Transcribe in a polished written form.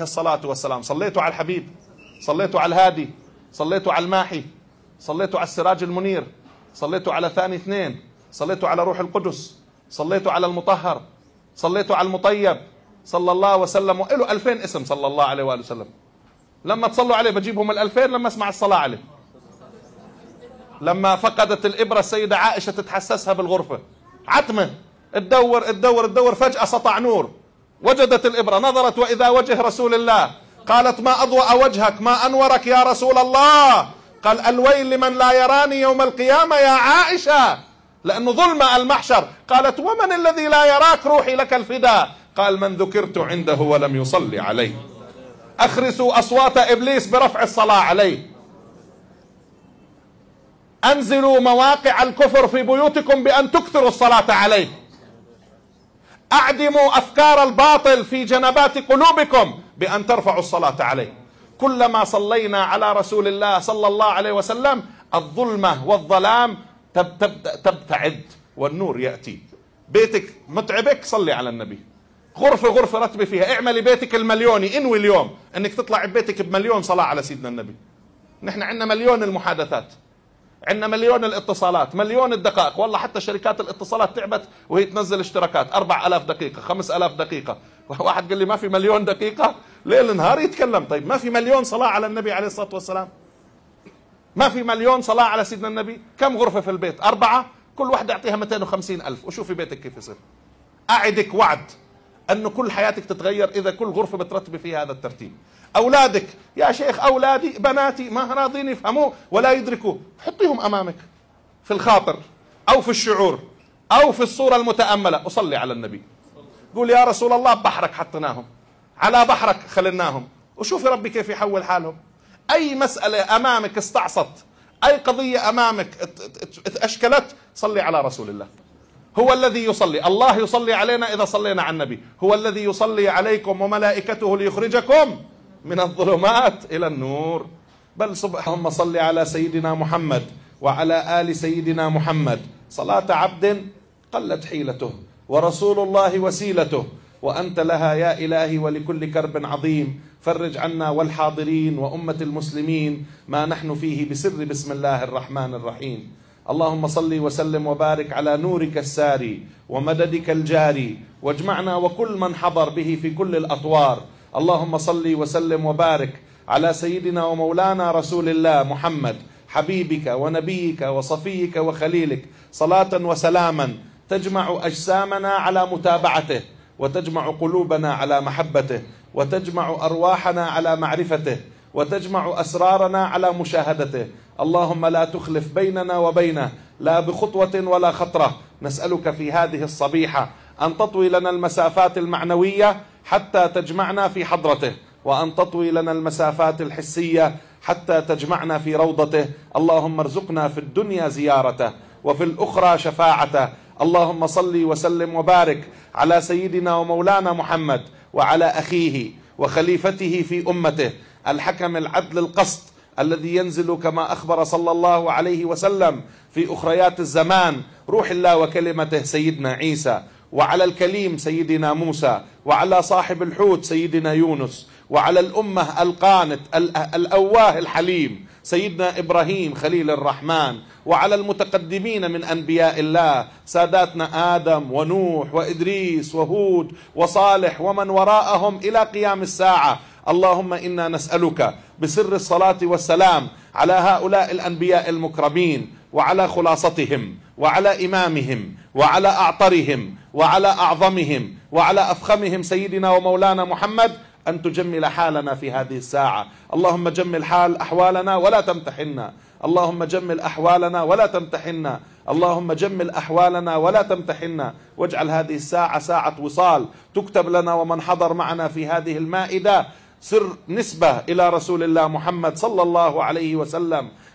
الصلاة والسلام. صليتوا على الحبيب، صليتوا على الهادي، صليتوا على الماحي، صليتوا على السراج المنير، صليتوا على ثاني اثنين، صليتوا على روح القدس، صليتوا على المطهر، صليتوا على المطيب صلى الله وسلم. وله 2000 اسم صلى الله عليه وآله وسلم. لما تصلوا عليه بجيبهم 2000 لما اسمع الصلاة عليه. لما فقدت الإبرة السيدة عائشة تتحسسها بالغرفة، عتمة تدور فجأة سطع نور، وجدت الإبرة، نظرت وإذا وجه رسول الله، قالت ما أضوأ وجهك، ما أنورك يا رسول الله. قال الويل لمن لا يراني يوم القيامة يا عائشة، لأنه ظلم المحشر. قالت ومن الذي لا يراك روحي لك الفداء؟ قال من ذكرت عنده ولم يصلي عليه. أخرسوا أصوات إبليس برفع الصلاة عليه. أنزلوا مواقع الكفر في بيوتكم بأن تكثروا الصلاة عليه. أعدموا أفكار الباطل في جنبات قلوبكم بأن ترفعوا الصلاة عليه. كلما صلينا على رسول الله صلى الله عليه وسلم الظلمة والظلام تبتعد والنور يأتي. بيتك متعبك، صلي على النبي. غرفة رتبي فيها، اعملي بيتك المليوني، انوي اليوم انك تطلع ببيتك بمليون صلاة على سيدنا النبي. نحن عندنا مليون المحادثات، عندنا مليون الاتصالات، مليون الدقائق. والله حتى شركات الاتصالات تعبت وهي تنزل اشتراكات 4000 دقيقة 5000 دقيقة. واحد قال لي ما في مليون دقيقة، ليل نهار يتكلم. طيب ما في مليون صلاة على النبي عليه الصلاة والسلام؟ ما في مليون صلاة على سيدنا النبي؟ كم غرفة في البيت؟ 4، كل واحدة يعطيها 250,000، وشوفي بيتك كيف يصير. أعدك وعد أنه كل حياتك تتغير إذا كل غرفة بترتبي فيها هذا الترتيب. أولادك يا شيخ، أولادي بناتي ما راضين يفهموا ولا يدركوا، حطيهم أمامك في الخاطر أو في الشعور أو في الصورة المتأملة. أصلي على النبي، قول يا رسول الله بحرك حطناهم، على بحرك خلناهم، وشوفي ربي كيف يحول حالهم. أي مسألة أمامك استعصت، أي قضية أمامك أشكلت، صلي على رسول الله. هو الذي يصلي، الله يصلي علينا إذا صلينا على النبي. هو الذي يصلي عليكم وملائكته ليخرجكم من الظلمات إلى النور. بل اللهم صل على سيدنا محمد وعلى آل سيدنا محمد صلاة عبد قلت حيلته، ورسول الله وسيلته، وأنت لها يا إلهي ولكل كرب عظيم. فرج عنا والحاضرين وأمة المسلمين ما نحن فيه بسر بسم الله الرحمن الرحيم. اللهم صل وسلم وبارك على نورك الساري ومددك الجاري، واجمعنا وكل من حضر به في كل الأطوار. اللهم صل وسلم وبارك على سيدنا ومولانا رسول الله محمد، حبيبك ونبيك وصفيك وخليلك، صلاة وسلاما تجمع أجسامنا على متابعته، وتجمع قلوبنا على محبته، وتجمع أرواحنا على معرفته، وتجمع أسرارنا على مشاهدته. اللهم لا تخلف بيننا وبينه لا بخطوة ولا خطرة. نسألك في هذه الصبيحة أن تطوي لنا المسافات المعنوية حتى تجمعنا في حضرته، وأن تطوي لنا المسافات الحسية حتى تجمعنا في روضته. اللهم ارزقنا في الدنيا زيارته وفي الأخرى شفاعته. اللهم صل وسلم وبارك على سيدنا ومولانا محمد وعلى أخيه وخليفته في أمته، الحكم العدل القسط الذي ينزل كما أخبر صلى الله عليه وسلم في أخريات الزمان روح الله وكلمته سيدنا عيسى، وعلى الكليم سيدنا موسى، وعلى صاحب الحوت سيدنا يونس، وعلى الأمة القانت الأواه الحليم سيدنا إبراهيم خليل الرحمن، وعلى المتقدمين من أنبياء الله ساداتنا آدم ونوح وإدريس وهود وصالح ومن وراءهم إلى قيام الساعة. اللهم إنا نسألك بسر الصلاة والسلام على هؤلاء الأنبياء المكرمين وعلى خلاصتهم وعلى إمامهم وعلى أعطرهم وعلى أعظمهم وعلى أفخمهم سيدنا ومولانا محمد أن تجمل حالنا في هذه الساعة. اللهم جمل أحوالنا ولا تمتحنا. اللهم جمل أحوالنا ولا تمتحنا. اللهم جمل أحوالنا ولا تمتحنا. واجعل هذه الساعة ساعة وصال تكتب لنا ومن حضر معنا في هذه المائدة سر نسبة إلى رسول الله محمد صلى الله عليه وسلم